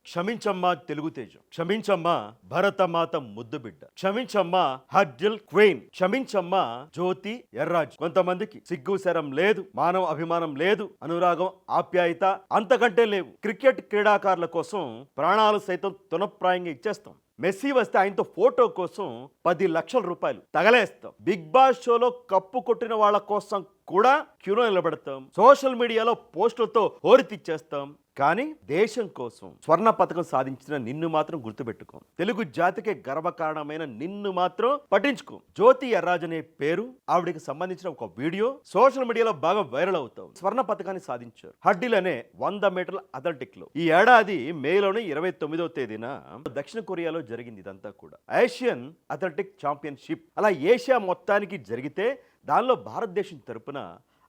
క్షమించమ్మా తెలుగు తేజం, క్షమించమ్మా భరతమాత ముద్దు బిడ్డ, క్షమించమ్మా హర్డిల్ క్వీన్, క్షమించమ్మా జ్యోతి ఎర్రాజ్. కొంతమందికి సిగ్గు శరం లేదు, మానవ అభిమానం లేదు, అనురాగం ఆప్యాయత అంతకంటే లేవు. క్రికెట్ క్రీడాకారుల కోసం ప్రాణాలు సైతం తునప్రాయంగా ఇచ్చేస్తాం. మెస్సీ వస్తే ఆయనతో ఫోటో కోసం 10 లక్షల రూపాయలు తగలేస్తాం. బిగ్ బాస్ షోలో కప్పు కొట్టిన వాళ్ళ కోసం కూడా క్యూలో నిలబెడతాం. సోషల్ మీడియాలో పోస్టులతో హోరెత్తిచ్చేస్తాం. కానీ దేశం కోసం స్వర్ణ పథకం సాధించిన నిన్ను మాత్రం గుర్తుపెట్టుకోం. తెలుగు జాతికే గర్వకారణమైన నిన్ను మాత్రం పట్టించుకోం. జ్యోతి ఎర్రాజ్ అనే పేరు, ఆవిడకి సంబంధించిన ఒక వీడియో సోషల్ మీడియాలో బాగా వైరల్ అవుతాం. స్వర్ణ పథకాన్ని సాధించారు హర్డిల్ అనే 100 మీటర్ల అథ్లెటిక్ లో. ఈ ఏడాది మేలోని 29వ తేదీన దక్షిణ కొరియాలో జరిగింది. ఇదంతా కూడా ఏషియన్ అథ్లెటిక్ ఛాంపియన్షిప్. అలా ఏషియా మొత్తానికి జరిగితే దానిలో భారతదేశం తరపున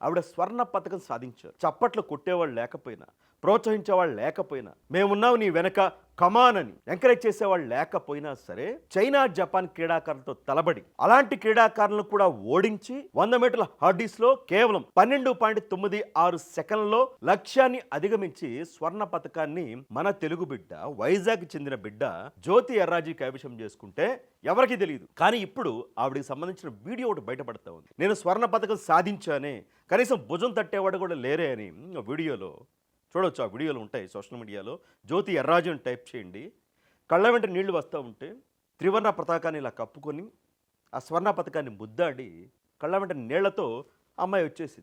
ఆవిడ స్వర్ణ పథకం సాధించారు. చప్పట్లు కొట్టేవాళ్ళు లేకపోయినా, ప్రోత్సహించేవాళ్ళు లేకపోయినా, మేమున్నావు నీ వెనక కమాన్ అని ఎంకరేజ్ చేసేవాళ్ళు లేకపోయినా సరే, చైనా జపాన్ క్రీడాకారులతో తలబడి అలాంటి క్రీడాకారులను కూడా ఓడించి 100 మీటర్ల హర్డీస్ లో కేవలం 12.96 సెకండ్లలో లక్ష్యాన్ని అధిగమించి స్వర్ణ పథకాన్ని మన తెలుగు బిడ్డ, వైజాగ్ చెందిన బిడ్డ జ్యోతి ఎర్రాజీ కైవశం చేసుకుంటే ఎవరికి తెలియదు. కానీ ఇప్పుడు ఆవిడకి సంబంధించిన వీడియో ఒకటి బయటపడతా ఉంది. నేను స్వర్ణ పథకం సాధించానే, కనీసం భుజం తట్టేవాడు కూడా లేరే అని వీడియోలో చూడవచ్చు. ఆ వీడియోలు ఉంటాయి సోషల్ మీడియాలో. జ్యోతి ఎర్రాజు అని టైప్ చేయండి. కళ్ళ వెంట నీళ్లు వస్తూ ఉంటే త్రివర్ణ పతాకాన్ని ఇలా కప్పుకొని ఆ స్వర్ణ పథకాన్ని ముద్దాడి కళ్ళ వెంట నీళ్లతో అమ్మాయి వచ్చేసింది.